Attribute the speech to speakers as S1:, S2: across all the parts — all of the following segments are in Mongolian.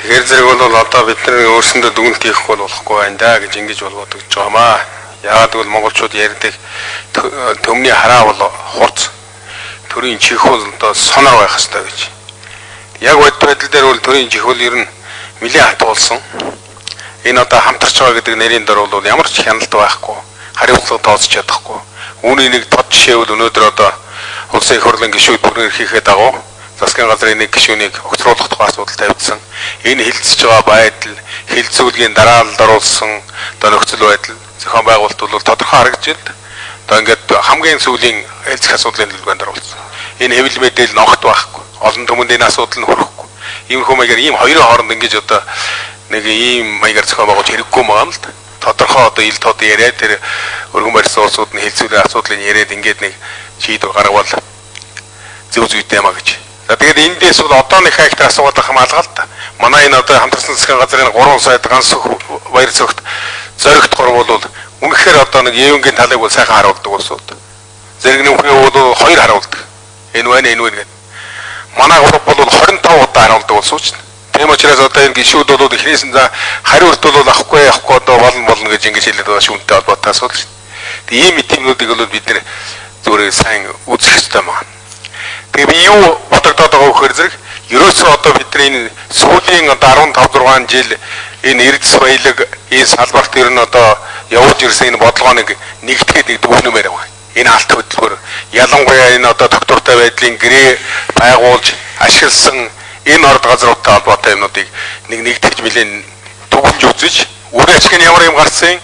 S1: Тэгэхээр зэрэг бол одоо бид нар өөрсөндөө дүгнэлт хийхгүй болохгүй байна да гэж ингэж бодож байгаамаа. Яагаад гэвэл монголчууд ярьдаг төмний хараа бол хурц, төрийн чихүүл одоо сонор байх хэрэгтэй гэж. Яг байдал дээр бол төрийн чихүүл ер нь нэлээд хатуулсан. Энэ одоо хамтарч байгаа гэдэг нэрийн дор бол ямар ч хяналт байхгүй, хариуцлага тооцож чадахгүй. Үүний нэг тод жишээ бол өнөөдөр одоо улсын их хурлын гишүүд бүрээр хийхэд дагуу засгийн газрын нэг гишүүнийг огцруулах тухай асуудал тавьдсан. Энэ хилцэж байгаа байдал, хилцүүлгийн дараалалд оруулсан одоо нөхцөл байдал зохион байгуулалт бол тодорхой харагдж байна. Одоо ингээд хамгийн сүүлийн хэлцэх асуудлын төлөвлөгөөнд оруулсан. Энэ хэвлэл мэдээлэл нь огт байхгүй. Олон түмэнд энэ асуудал нь хүрэхгүй. Иймэрхүү маягаар ийм хоёрын хооронд ингэж одоо нэг ийм маягаар зохион байгуулж хэрэггүй байгаа юм л да. Тодорхой одоо ил тод яриад тэр өргөн барьсан улсууд нь хилцүүлэх асуудлыг яриад ингээд нэг шийдвэр гаргавал зөв зүйтэй маа гэж. За тэгээд эндээс бол одоо нэг хайхтай асуулт хамгаалгаа л да. Манай энэ одоо хамтарсан засгийн газрын 3 сая ганц баяр цогт зоригтгор бол үнэхээр одоо нэг евенгийн талыг бол сайхан харуулдаг улсууд. Зэрэг нөхрөө бол 2 харуулдаг. Энэ байна гэдэг. Манай групп бол 25 удаа харуулдаг улсууч. Тийм учраас одоо энэ гишүүд бол ихнээс нь за хариулт бол авахгүй одоо болно гэж ингэж хэлээд байгаа шүүнтэй холбоотой асуудал шүү дээ. Ийм мэдээллүүдийг бол бид нэр зүгээр сайн үзэх хэрэгтэй байна. Тэгээ би юу бодогдоод байгаа вөхөр зэрэг ерөөсөө одоо бидний энэ сүүлийн одоо 15 6 жил энэ эрдэс баялаг энэ салбарт ер нь одоо явуулж ирсэн энэ бодлогооныг нэгтгэхэд нэг дүүнэмээр байна. Энэ алт хөдөлгөөр ялангуяа энэ одоо доктортой байдлын гэрээ байгуулж ашигласан энэ орд газруудтай холбоотой юмнуудыг нэгтгэж билэн төгөлж үзэж өөрөө ашиг нь ямар юм гарсан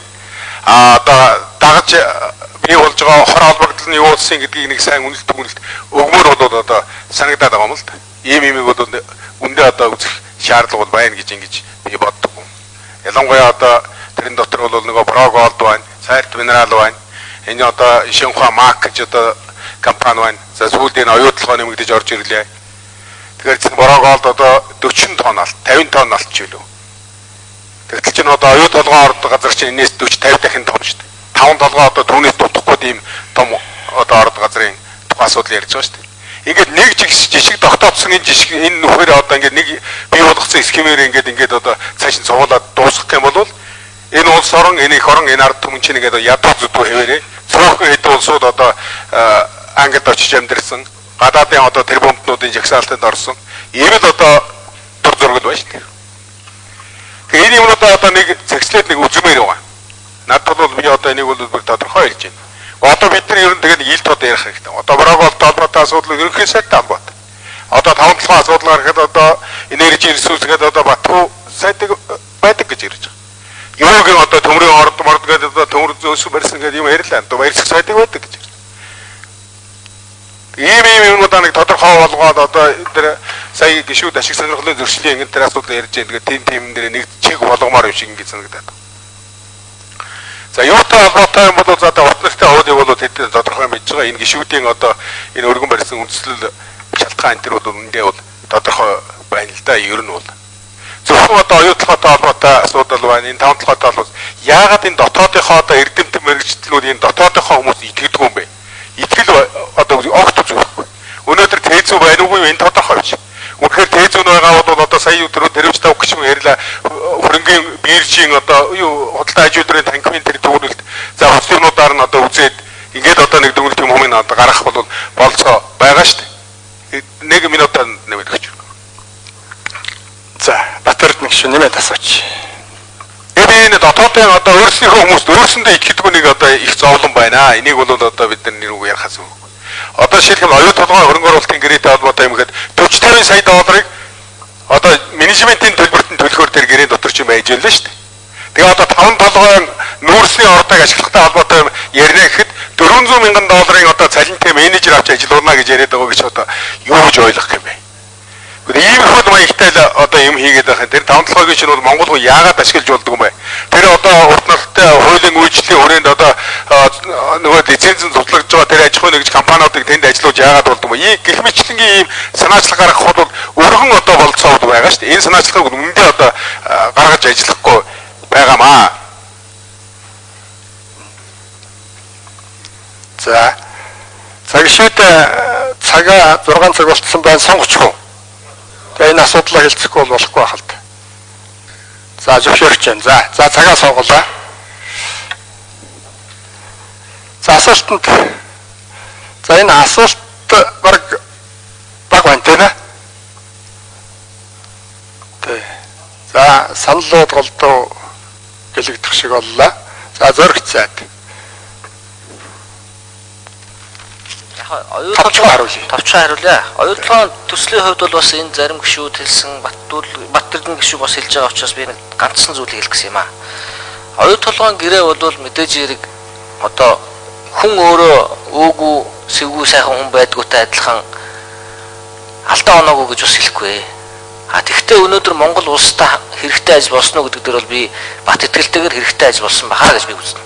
S1: одоо дагаж бий болж байгаа хор холбогдол нь юу болсон гэдгийг нэг сайн үнэлт дүгнэлт өгмөр бол одоо санагдаад байгаа юм л да. Ийм юм бол үндэ одоо үзэх шаардлага бол байна гэж ингэж би боддог. Ялангуяа одоо тэрэн дотор бол нөгөө Проголд байна, Сайрт минерал байна. Энэ одоо Шинхua Мак гэж одоо компани байна. За сүүлдээ оюутлогоо нэмэгдэж орж ирлээ. Тэгэхээр чинь Проголд одоо 40 тонн алт, 50 тонн алт ч үлээ. Тэгтэл чинь одоо оюу толгой орд газар чинь энэс 40 50 дахин том шүү дээ. 5 толгой одоо түүнээс дутахгүй ийм том одоо орд газрын тухай асуудал ярьж байгаа шүү дээ. Ингээд нэг жишг тогтоодсон энэ жишг энэ нүхээр одоо ингээд нэг бий болгоцсон схемээр ингээд одоо цааш нь цугуулаад дуусгах юм бол энэ улс орон, энэ их орон, энэ ард түмэн чинь ингээд ядуу зүдүү хэвээрээ цөөхөн хэд улсууд одоо ангид очиж амьдэрсэн, гадаадын одоо тэр бомбнуудын жагсаалтанд орсон. Ийм л одоо төр зургал байна шүү дээ. Тэгээ энэ юмнуудаа одоо нэг зэгслээд нэг үзмээр байгаа. Надад бол би одоо энийг бол бүр тодорхой хэлж байна. Одоо бид нар ер нь тэгээд ил тод ярих хэрэгтэй. Одоо Проголт холбоотой асуудал ерөнхий сайдтай холбоотой. Одоо 5-7 асуудал гарахад одоо энержи ресурс гэдэг одоо Батбуу сайдыг байдаг гэж ярьж байгаа. Юугийн одоо төмрийн орд гэдэг одоо төмөр зөөс барьсан гэдэг юм ярьлаа. Одоо баярсаг сайдыг байдаг гэж. Ийм юмудаа нэг тодорхой болгоод одоо тэр сая гişүүд ашиг сонирхлын зөрчлийн ингэ тэр асуудал ярьж байгаа. Тэгээд тийм дээр нэг чиг болгомоор юм шиг ингэ санагдаад. За юутай холбоотой юм бол за утнастай хуулийг бол тэд тодорхой мэдж байгаа. Энэ гişүүдийн одоо энэ өргөн барьсан үндслэл шалтгаан энэ бол үндэ бол тодорхой байна л да. Ер нь бол зөвхөн одоо оюутлоготой холбоотой асуудал байна. Энэ 5 толгойтой бол яагаад энэ дотоодынхоо одоо эрдэмтэн мэрэгчлүүд энэ дотоодынхоо хүмүүс итгэдэг юм бэ? Итгэл одоо огт зүггүй. Өнөөдөр тээзүү байна уугүй энэ тодорхой биш. Үнэхээр тээзүү байгаа бол одоо сая өдрөө тэрвч тав гэж юм ярьла. Хөрөнгөний биржийн одоо юу худалдаа хажуудрын танкын тэр дүгнэлт за хөсөлнүүдээр нь одоо үзээд ингээд одоо нэг дүгнэлт юм хүмүүс одоо гаргах бол болцоо байгаа шүү дээ. 1 минутаар нэмээд өгч.
S2: За Батард нэг шүү нэмээд асууч.
S1: Энэ дотоодын одоо өөрсдийнхөө хүмүүст өөрсөндөө итгэдэг нэг одоо их зовлон байна. Энийг бол одоо бид нар нэрүүг ярихаас үг. Одоо жишээлбэл оюу толгой хөрөнгө оруулалтын гэрээтэй холбоотой юм гэхэд 40-50 сая долларыг одоо менежментийн төлбөрт нь төлөхөөр тэр гэрээ дотор ч юм байж байлаа шүү дээ. Тэгээ одоо 5 толгойн нүүрсний ордыг ашиглахтай холбоотой юм ярина гэхэд 400 мянган долларын одоо цалинтай менежер авч ажиллаулна гэж яриад байгаа гэж одоо юу гэж ойлгох юм бэ? Ийм их маягтай л одоо юм хийгээд байгаа. Тэр 5 толгойн чинь бол Монгол хүн яагаад ашиглаж болдгоо юм бэ? Тэр одоо урт нартай хуулийн үйлчлэлийн хүрээнд одоо нөгөө лицензэн цуглаж байгаа тэр аж ахуй нэгж компаниудыг тэнд ажиллуулж яагаад болдгоо юм? Гэх мэтлэнгийн ийм санаачлал гаргах бол өргөн одоо болцоод байгаа шүү дээ. Энэ санаачлагыг үндэ одоо гаргаж ажиллахгүй байгаамаа.
S2: За цагшид цагаа 6 цаг болцсон байна сонгочихоо. Тэгээ энэ асуудлаа хэлцэхгүй болохгүй байх л та. За зөвшөөрч байна. За цагаа суугалаа. За асуултанд. За энэ асуулт баг байна тийм ээ. За саналууд голдуу гэлэгдэх шиг боллоо. За зөрөгт сайд.
S3: Оюутлын хариулъя. Оюутлын төслийн хувьд бол бас энэ зарим гишүүд хэлсэн Баттэрдэн гишүүд бас хэлж байгаа учраас би нэг ганцхан зүйлийг хэлэх гэсэн юм аа. Оюутлын гэрээ бол мэдээж хэрэг одоо хүн өөрөө өөгүй сэвгүй сайхан хүн байдгуутай адилхан алдаа оноогүй гэж бас хэлэхгүй. Тэгэхдээ өнөөдөр Монгол улстай хэрэгтэй ажил болсон уу гэдэг дээр бол би бат итгэлтэйгээр хэрэгтэй ажил болсон бахаа гэж би үзнэ.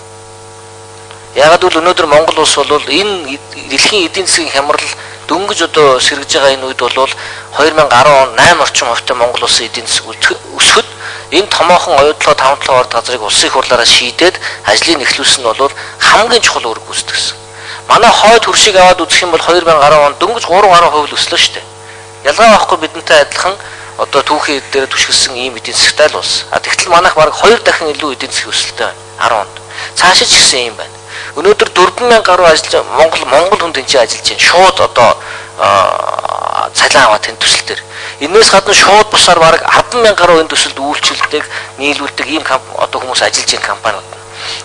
S3: Яагаад гэвэл өнөөдөр Монгол улс бол энэ дэлхийн эдийн засгийн хямрал дөнгөж одоо сэргэж байгаа энэ үед бол 2010 он 8 орчим хувьтай Монгол улсын эдийн засаг өсөхөд энэ томоохон оюутлаа 5-7 орд газрыг улсын хурлаараа шийдээд ажлыг эхлүүлсэн нь бол хамгийн чухал үүрэг гүйцэтгэсэн. Манай хойд хөршийг аваад үзэх юм бол 2010 он дөнгөж 3% өслөө шүү дээ. Ялгаа байхгүй бидэнтэй адилхан одоо түүхийн дээр түшгэлсэн ийм эдийн засгтай л улс. Тэгтэл манайх бараг 2 дахин илүү эдийн засгийн өсөлттэй байна 10 онд. Цаашаа ч гэсэн юм байна. Өнөөдөр 40000 гаруй ажиллаж Монгол хүн тэнцээ ажиллаж байна. Шууд одоо цалин аваад энэ төсөл дээр. Энээс гадна шууд бусаар бараг 100000 гаруй энэ төсөлд үйлчлүүлдэг, нийлүүлдэг ийм одоо хүмүүс ажиллаж байгаа компаниуд.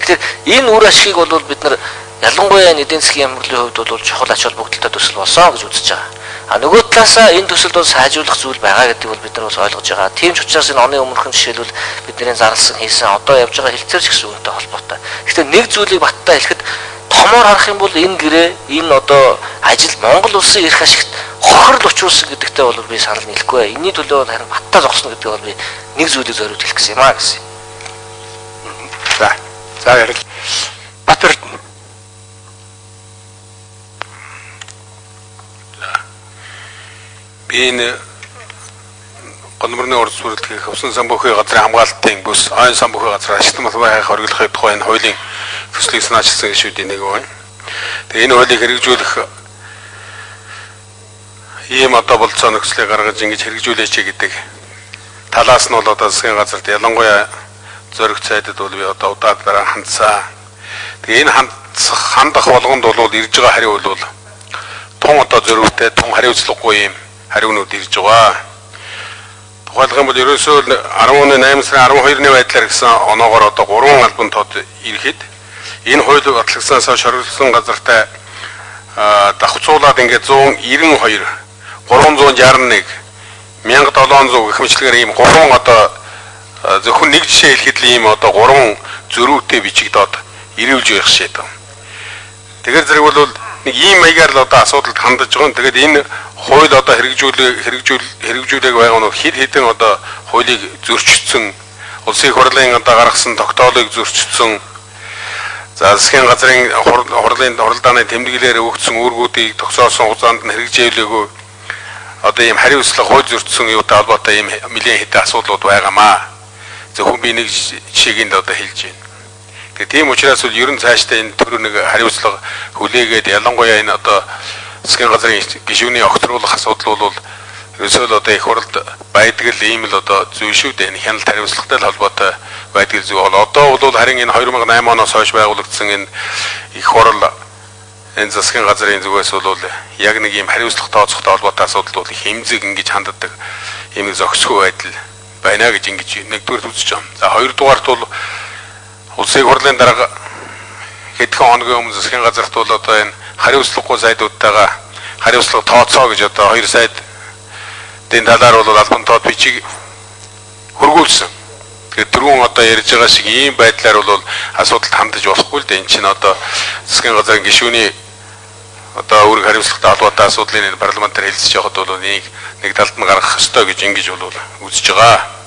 S3: Тэгэхээр энэ үр ашгийг бол бид нар ялангуяа эдийн засгийн хямралын хувьд бол чухал ач холбогдолтой төсөл болсон гэж үзэж байгаа. Нөгөө талаасаа энэ төсөлд бол сайжруулах зүйл байгаа гэдэг бол бид нар бас ойлгож байгаа. Тийм ч учраас энэ оны өмнөхөн жишээлбэл бидний зарласан хийсэн одоо явж байгаа хэлцээрч гэсэн үнэтэй холбоотой. Гэхдээ нэг зүйлийг баттай хэлэхэд томоор харах юм бол энэ гэрээ энэ одоо ажил Монгол улсын эрх ашигт хохирол учруулсан гэдэгтээ бол би санал нийлэхгүй. Энийний төлөө харин баттай зогсно гэдэг бол би нэг зүйлийг зориуд хэлэх гэсэн юм аа гэсэн.
S2: За ярил. Батэр
S1: энэ гонморны урд сүрэлтгийх усан самбухын газрын хамгаалтын бүс ойн самбухын газар ашиглан байхыг хориглохын тухай энэ хуулийн төслийг санаачилсан гишүүдийн нэг байна. Тэгээ энэ хуулийг хэрэгжүүлэх ийм одоо болцоо нөхцөлийг гаргаж ингэж хэрэгжүүлээч гэдэг талаас нь бол одоо засгийн газарт ялангуяа зөрөгт сайдад бол би одоо удаагаар хандсаа. Тэгээ энэ хандах болгонд бол ирж байгаа хариу бол тун одоо зөрүүтэй тун хариуцлагагүй юм хариунууд ирж байгаа. Тухайлх юм бол ерөөсөө 18 сарын 12-ны байдлаар гэсэн оноогоор одоо 3 албан тод ирэхэд энэ хууль батлагдсанаас хойш хоригдсон газартай давхцуулаад ингээд 192 361 1700 гэх мэтлэгээр ийм 3 одоо зөвхөн нэг жишээ хэлэхэд л ийм одоо 3 зөрүүтэй бичигдоод ирүүлж байх шийдв. Тэгэхээр зэрэг бол нэг ийм маягаар л одоо асуудалд хандаж байгаа юм. Тэгээд энэ хууль одоо хэрэгжүүлэг байгаа нь хэд хэдэн одоо хуулийг зөрчсөн, улсын хурлын одоо гаргасан тогтоолыг зөрчсөн, засгийн газрын хуралдааны тэмдэглэлээр өгсөн үүргүүдийг тогтоосон хугацаанд нь хэрэгжүүлээгүй одоо ийм хариуцлага хууль зөрчсөн юутай холбоотой ийм нэлийн хэдэн асуудлууд байгаамаа. Зөвхөн би нэг жишээг нь одоо хэлж байна. Тэгээ тийм учраас бол ерөн цаашдаа энэ төр нэг хариуцлага хүлээгээд ялангуяа энэ одоо засгийн газрын гишүүний огцруулах асуудал бол ерөөсөө л одоо их хуралд байдаг л ийм л одоо зүйл шүү дээ. Хяналт хариуцлагатай л холбоотой байдаг зүйл бол одоо бол харин энэ 2008 оноос хойш байгуулагдсан энэ их хурал энэ засгийн газрын зүгээс бол яг нэг ийм хариуцлага тооцохтой холбоотой асуудал бол хэмзэг ингэж ханддаг ийм нэг зохисгүй байдал байна гэж ингэж нэгдүгээр үзэж байгаа. За хоёрдугаарт бол улсын хурлын дарга хэдхэн хоногийн өмнө засгийн газарт бол одоо энэ хариуцлагагүй сайдуудтайгаа хариуцлага тооцоо гэж одоо 2 сайдын талаар бол албан тоод бичиг хөргүүлсэн. Тэгэхээр түрүүн одоо ярьж байгаа шиг ийм байдлаар бол асуудалд хандаж болохгүй л дээ. Энэ чинь одоо засгийн газрын гишүүний одоо үүрэг хариуцлагатай холбоотой асуудлын энэ парламентаар хэлэлцэж явахад бол нэг талд нь гаргах ёстой гэж ингэж бол үзэж байгаа.